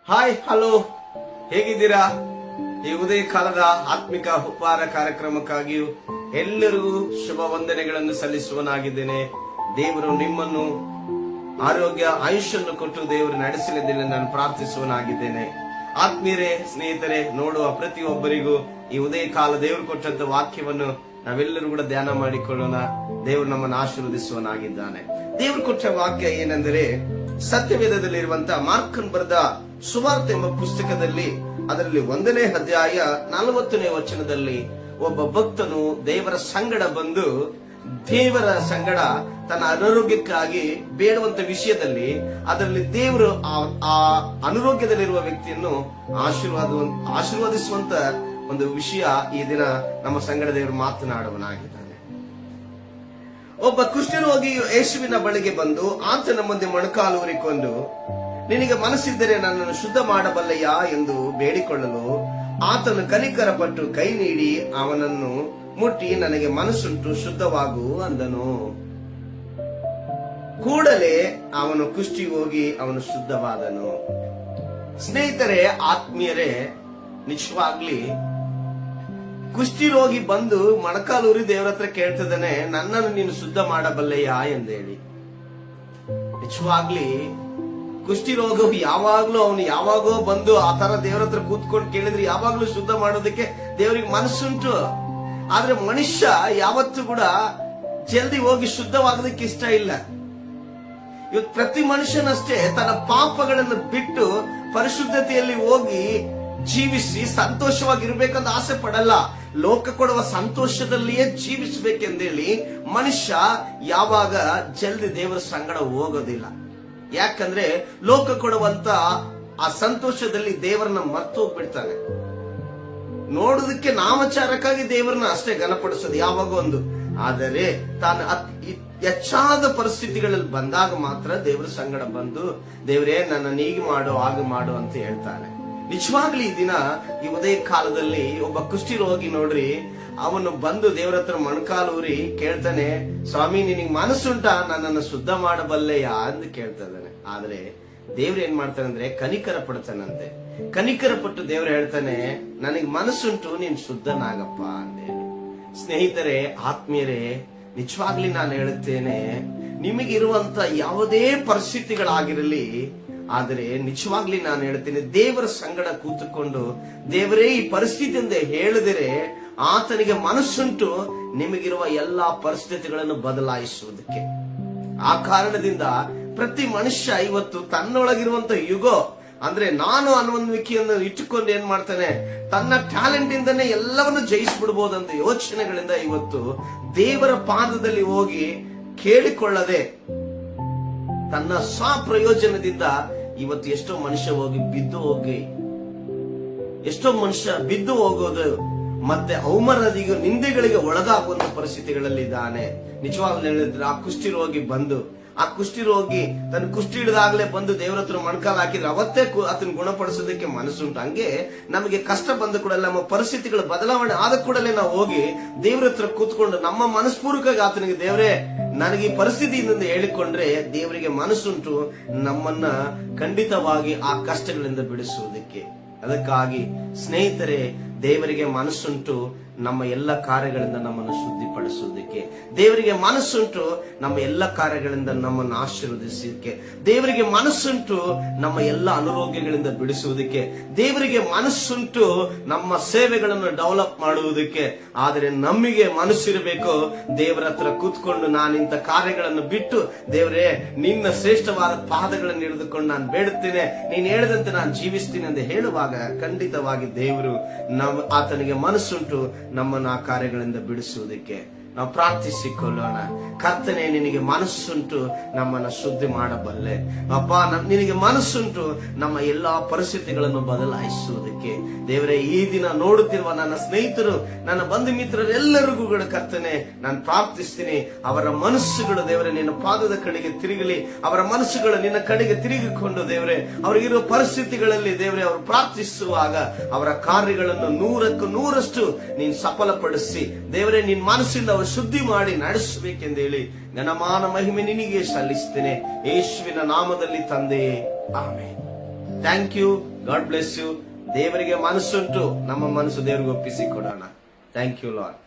Hi, hello, ಹೇಗಿದ್ದೀರಾ? ಈ ಉದಯ ಕಾಲದ ಆತ್ಮಿಕ ಉಪಹಾರ ಕಾರ್ಯಕ್ರಮಕ್ಕಾಗಿಯೂ ಎಲ್ಲರಿಗೂ ಶುಭ ವಂದನೆಗಳನ್ನು ಸಲ್ಲಿಸುವನಾಗಿದ್ದೇನೆ. ದೇವರು ನಿಮ್ಮನ್ನು ಆರೋಗ್ಯ ಆಯುಷ್ಯನ್ನು ಕೊಟ್ಟು ದೇವರು ನಡೆಸಲಿದ್ದೇನೆ ನಾನು ಪ್ರಾರ್ಥಿಸುವನಾಗಿದ್ದೇನೆ. ಆತ್ಮೀಯರೇ, ಸ್ನೇಹಿತರೆ, ನೋಡುವ ಪ್ರತಿಯೊಬ್ಬರಿಗೂ ಈ ಉದಯ ಕಾಲ ದೇವರು ಕೊಟ್ಟಂತ ವಾಕ್ಯವನ್ನು ನಾವೆಲ್ಲರೂ ಕೂಡ ಧ್ಯಾನ ಮಾಡಿಕೊಳ್ಳೋಣ. ದೇವರು ನಮ್ಮನ್ನು ಆಶೀರ್ವದಿಸುವನಾಗಿದ್ದಾನೆ. ದೇವರು ಕೊಟ್ಟ ವಾಕ್ಯ ಏನೆಂದರೆ, ಸತ್ಯವೇದದಲ್ಲಿರುವಂತಹ ಮಾರ್ಕನ್ ಬರೆದ ಸುವಾರ್ತೆ ಎಂಬ ಪುಸ್ತಕದಲ್ಲಿ ಅದರಲ್ಲಿ 1ನೇ ಅಧ್ಯಾಯ 40ನೇ ವಚನದಲ್ಲಿ ಒಬ್ಬ ಭಕ್ತನು ದೇವರ ಸಂಗಡ ಬಂದು ದೇವರ ಸಂಗಡ ತನ್ನ ಅನಾರೋಗ್ಯಕ್ಕಾಗಿ ಬೇಡುವಂತ ವಿಷಯದಲ್ಲಿ ಅದರಲ್ಲಿ ದೇವರು ಆ ಅನಾರೋಗ್ಯದಲ್ಲಿರುವ ವ್ಯಕ್ತಿಯನ್ನು ಆಶೀರ್ವಾದಿಸುವಂತ ಒಂದು ವಿಷಯ ಈ ದಿನ ನಮ್ಮ ಸಂಗಡ ದೇವರು ಮಾತನಾಡುವನಾಗಿದ್ದಾನೆ. ಒಬ್ಬ ಕುಷ್ಠರೋಗಿಯು ಯೇಸುವಿನ ಬಳಿಗೆ ಬಂದು ಆತನ ಮುಂದೆ ಮೊಣಕಾಲು ಊರಿಕೊಂಡು, ನಿನಗೆ ಮನಸ್ಸಿದ್ದರೆ ನನ್ನನ್ನು ಶುದ್ಧ ಮಾಡಬಲ್ಲೆಯಾ ಎಂದು ಬೇಡಿಕೊಳ್ಳಲು ಆತನು ಕನಿಕರಪಟ್ಟು ಕೈ ನೀಡಿ ಅವನನ್ನು ಮುಟ್ಟಿ, ನನಗೆ ಮನಸ್ಸುಂಟು, ಶುದ್ಧವಾಗು ಅಂದನು. ಕೂಡಲೇ ಅವನು ಕುಷ್ಠಿ ಹೋಗಿ ಅವನು ಶುದ್ಧವಾದನು. ಸ್ನೇಹಿತರೆ, ಆತ್ಮೀಯರೇ, ನಿಜವಾಗ್ಲಿ ಕುಷ್ಠಿರೋಗಿ ಬಂದು ಮೊಣಕಾಲೂರಿ ದೇವರ ಹತ್ರ ಕೇಳ್ತಿದ್ದಾನೆ, ನನ್ನನ್ನು ನೀನು ಶುದ್ಧ ಮಾಡಬಲ್ಲೆಯಾ ಎಂದೇಳಿ. ನಿಜವಾಗ್ಲಿ ಕುಷ್ಠಿರೋಗ ಅವನು ಯಾವಾಗೋ ಬಂದು ಆ ತರ ದೇವರ ಹತ್ರ ಕೂತ್ಕೊಂಡು ಕೇಳಿದ್ರೆ ಯಾವಾಗ್ಲೂ ಶುದ್ಧ ಮಾಡೋದಕ್ಕೆ ದೇವರಿಗೆ ಮನಸ್ಸುಂಟು. ಆದ್ರೆ ಮನುಷ್ಯ ಯಾವತ್ತೂ ಕೂಡ ಜಲ್ದಿ ಹೋಗಿ ಶುದ್ಧವಾಗೋದಕ್ಕೆ ಇಷ್ಟ ಇಲ್ಲ. ಇವತ್ತು ಪ್ರತಿ ಮನುಷ್ಯನಷ್ಟೇ ತನ್ನ ಪಾಪಗಳನ್ನು ಬಿಟ್ಟು ಪರಿಶುದ್ಧತೆಯಲ್ಲಿ ಹೋಗಿ ಜೀವಿಸಿ ಸಂತೋಷವಾಗಿರ್ಬೇಕಂತ ಆಸೆ ಪಡಲ್ಲ. ಲೋಕ ಕೊಡುವ ಸಂತೋಷದಲ್ಲಿಯೇ ಜೀವಿಸಬೇಕೆಂದೇಳಿ ಮನುಷ್ಯ ಯಾವಾಗ ಜಲ್ದಿ ದೇವರ ಸಂಗಡ ಹೋಗೋದಿಲ್ಲ. ಯಾಕಂದ್ರೆ ಲೋಕ ಕೊಡುವಂತ ಆ ಸಂತೋಷದಲ್ಲಿ ದೇವರನ್ನ ಮರ್ತು ಹೋಗ್ಬಿಡ್ತಾನೆ. ನೋಡೋದಕ್ಕೆ ನಾಮಚಾರಕ್ಕಾಗಿ ದೇವರನ್ನ ಅಷ್ಟೇ ಘನಪಡಿಸೋದು ಯಾವಾಗ ಒಂದು. ಆದರೆ ತಾನು ಹೆಚ್ಚಾದ ಪರಿಸ್ಥಿತಿಗಳಲ್ಲಿ ಬಂದಾಗ ಮಾತ್ರ ದೇವರ ಸಂಗಡ ಬಂದು, ದೇವರೇ ನನ್ನ ಹೀಗೆ ಮಾಡು ಹಾಗೆ ಮಾಡು ಅಂತ ಹೇಳ್ತಾನೆ. ನಿಜವಾಗ್ಲಿ ಈ ದಿನ ಈ ಉದಯ ಕಾಲದಲ್ಲಿ ಒಬ್ಬ ಕುಷ್ಠಿರೋಗಿ ನೋಡ್ರಿ, ಅವನು ಬಂದು ದೇವರ ಹತ್ರ ಮೊಣಕಾಲೂರಿ ಕೇಳ್ತಾನೆ, ಸ್ವಾಮಿ ನಿನಗೆ ಮನಸ್ಸುಂಟಾ ನನ್ನನ್ನು ಶುದ್ಧ ಮಾಡಬಲ್ಲೆಯಾ ಅಂತ ಕೇಳ್ತಾ ಇದ್ದಾನೆ. ಆದ್ರೆ ದೇವ್ರು ಏನ್ ಮಾಡ್ತಾನೆ ಅಂದ್ರೆ ಕನಿಕರ ಪಡ್ತಾನಂತೆ. ಕನಿಕರ ಪಟ್ಟು ದೇವ್ರು ಹೇಳ್ತಾನೆ, ನನಗೆ ಮನಸ್ಸುಂಟು, ನೀನ್ ಶುದ್ಧನಾಗಪ್ಪ ಅಂತೇಳಿ. ಸ್ನೇಹಿತರೆ, ಆತ್ಮೀಯರೇ, ನಿಜವಾಗ್ಲಿ ನಾನು ಹೇಳುತ್ತೇನೆ, ನಿಮಗಿರುವಂತ ಯಾವುದೇ ಪರಿಸ್ಥಿತಿಗಳಾಗಿರಲಿ, ಆದರೆ ನಿಜವಾಗ್ಲಿ ನಾನು ಹೇಳ್ತೇನೆ, ದೇವರ ಸಂಗಡ ಕೂತುಕೊಂಡು ದೇವರೇ ಈ ಪರಿಸ್ಥಿತಿಯಿಂದ ಹೇಳಿದರೆ ಆತನಿಗೆ ಮನಸ್ಸುಂಟು ನಿಮಗಿರುವ ಎಲ್ಲಾ ಪರಿಸ್ಥಿತಿಗಳನ್ನು ಬದಲಾಯಿಸುವುದಕ್ಕೆ. ಆ ಕಾರಣದಿಂದ ಪ್ರತಿ ಮನುಷ್ಯ ಇವತ್ತು ತನ್ನೊಳಗಿರುವಂತ ಯುಗೋ ಅಂದ್ರೆ ನಾನು ಅನ್ನುವಂವಿಕೆಯನ್ನು ಇಟ್ಟುಕೊಂಡು ಏನ್ ಮಾಡ್ತಾನೆ, ತನ್ನ ಟ್ಯಾಲೆಂಟ್ ಇಂದನೇ ಎಲ್ಲವನ್ನು ಜಯಿಸ್ಬಿಡ್ಬೋದಂತ ಯೋಚನೆಗಳಿಂದ ಇವತ್ತು ದೇವರ ಪಾದದಲ್ಲಿ ಹೋಗಿ ಕೇಳಿಕೊಳ್ಳದೆ ತನ್ನ ಸ್ವಪ್ರಯೋಜನದಿಂದ ಇವತ್ತು ಎಷ್ಟೋ ಮನುಷ್ಯ ಬಿದ್ದು ಹೋಗೋದು ಮತ್ತೆ ಅವಮಾನದಿಗೂ ನಿಂದೆಗಳಿಗೆ ಒಳಗಾಗುವಂತ ಪರಿಸ್ಥಿತಿಗಳಲ್ಲಿ ಇದ್ದಾನೆ. ನಿಜವಾಗ್ಲೂ ಹೇಳಿದ್ರೆ ಆ ಕುಷ್ಠಿರೋಗಿ ಬಂದು ಆ ಕುಷ್ಠಿರೋಗಿ ತನ್ನ ಕುಷ್ಠಿ ಹಿಡಿದಾಗ್ಲೇ ಬಂದು ದೇವರ ಹತ್ರ ಮೊಣಕಾಲು ಹಾಕಿದ್ರೆ ಅವತ್ತೇ ಅದನ್ನ ಗುಣಪಡಿಸೋದಕ್ಕೆ ಮನಸ್ಸುಂಟು. ಹಂಗೆ ನಮಗೆ ಕಷ್ಟ ಬಂದ ಕೂಡಲೇ, ನಮ್ಮ ಪರಿಸ್ಥಿತಿಗಳ ಬದಲಾವಣೆ ಆದ ಕೂಡಲೇ ನಾವು ಹೋಗಿ ದೇವರ ಹತ್ರ ಕೂತ್ಕೊಂಡು ನಮ್ಮ ಮನಸ್ಪೂರ್ವಕವಾಗಿ ಆತನಿಗೆ, ದೇವರೇ ನನಗೆ ಈ ಪರಿಸ್ಥಿತಿಯಿಂದ ಹೇಳಿಕೊಂಡ್ರೆ ದೇವರಿಗೆ ಮನಸ್ಸುಂಟು ನಮ್ಮನ್ನ ಖಂಡಿತವಾಗಿ ಆ ಕಷ್ಟಗಳಿಂದ ಬಿಡಿಸುವುದಕ್ಕೆ. ಅದಕ್ಕಾಗಿ ಸ್ನೇಹಿತರೆ, ದೇವರಿಗೆ ಮನಸ್ಸುಂಟು ನಮ್ಮ ಎಲ್ಲ ಕಾರ್ಯಗಳಿಂದ ನಮ್ಮನ್ನು ಶುದ್ಧಿಪಡಿಸುವುದಕ್ಕೆ. ದೇವರಿಗೆ ಮನಸ್ಸುಂಟು ನಮ್ಮ ಎಲ್ಲ ಕಾರ್ಯಗಳಿಂದ ನಮ್ಮನ್ನು ಆಶೀರ್ವದಿಸಲಿಕ್ಕೆ. ದೇವರಿಗೆ ಮನಸ್ಸುಂಟು ನಮ್ಮ ಎಲ್ಲ ಅನಾರೋಗ್ಯಗಳಿಂದ ಬಿಡಿಸುವುದಕ್ಕೆ. ದೇವರಿಗೆ ಮನಸ್ಸುಂಟು ನಮ್ಮ ಸೇವೆಗಳನ್ನು ಡೆವಲಪ್ ಮಾಡುವುದಕ್ಕೆ. ಆದರೆ ನಮಗೆ ಮನಸ್ಸಿರಬೇಕು ದೇವರ ಹತ್ರ ಕೂತ್ಕೊಂಡು ನಾನಿಂತ ಕಾರ್ಯಗಳನ್ನು ಬಿಟ್ಟು, ದೇವರೇ ನಿನ್ನ ಶ್ರೇಷ್ಠವಾದ ಪಾದಗಳನ್ನು ಹಿಡಿದುಕೊಂಡು ನಾನು ಬೇಡುತ್ತೇನೆ, ನೀನು ಹೇಳಿದಂತೆ ನಾನು ಜೀವಿಸ್ತೀನಿ ಅಂತ ಹೇಳುವಾಗ ಖಂಡಿತವಾಗಿ ದೇವರು ಆತನಿಗೆ ಮನಸ್ಸುಂಟು ನಮ್ಮನ್ನು ಆ ಕಾರ್ಯಗಳಿಂದ ಬಿಡಿಸುವುದಕ್ಕೆ. ನಾವು ಪ್ರಾರ್ಥಿಸಿಕೊಳ್ಳೋಣ. ಕರ್ತನೆ, ನಿನಗೆ ಮನಸ್ಸುಂಟು ನಮ್ಮನ್ನ ಶುದ್ಧಿ ಮಾಡಬಲ್ಲೆ ಅಪ್ಪ. ನಿನಗೆ ಮನಸ್ಸುಂಟು ನಮ್ಮ ಎಲ್ಲಾ ಪರಿಸ್ಥಿತಿಗಳನ್ನು ಬದಲಾಯಿಸುವುದಕ್ಕೆ. ದೇವರೇ, ಈ ದಿನ ನೋಡುತ್ತಿರುವ ನನ್ನ ಸ್ನೇಹಿತರು, ನನ್ನ ಬಂಧು ಮಿತ್ರರೆಲ್ಲರಿಗೂ ಕೂಡ ಕರ್ತನೆ ನಾನು ಪ್ರಾರ್ಥಿಸ್ತೀನಿ, ಅವರ ಮನಸ್ಸುಗಳು ದೇವರೇ ನಿನ್ನ ಪಾದದ ಕಡೆಗೆ ತಿರುಗಲಿ. ಅವರ ಮನಸ್ಸುಗಳು ನಿನ್ನ ಕಡೆಗೆ ತಿರುಗಿಕೊಂಡು ದೇವರೇ ಅವರಿಗಿರುವ ಪರಿಸ್ಥಿತಿಗಳಲ್ಲಿ ದೇವರೇ ಅವರು ಪ್ರಾರ್ಥಿಸುವಾಗ ಅವರ ಕಾರ್ಯಗಳನ್ನು 100ಕ್ಕೆ 100ರಷ್ಟು ನೀನು ಸಫಲಪಡಿಸಿ ದೇವರೇ ನಿನ್ನ ಮನಸ್ಸಿಂದ ಅವರು ಶುದ್ಧಿ ಮಾಡಿ ನಡೆಸಬೇಕೆಂದೇಳಿ ಘನಮಾನ ಮಹಿಮೆ ನಿನಗೆ ಸಲ್ಲಿಸ್ತೇನೆ. ಯೇಸುವಿನ ನಾಮದಲ್ಲಿ ತಂದೆಯೇ, amen. Thank you. God bless you. ದೇವರಿಗೆ ಮನಸ್ಸುಂಟು, ನಮ್ಮ ಮನಸ್ಸು ದೇವರಿಗೆ ಒಪ್ಪಿಸಿ ಕೊಡೋಣ. Thank you lord.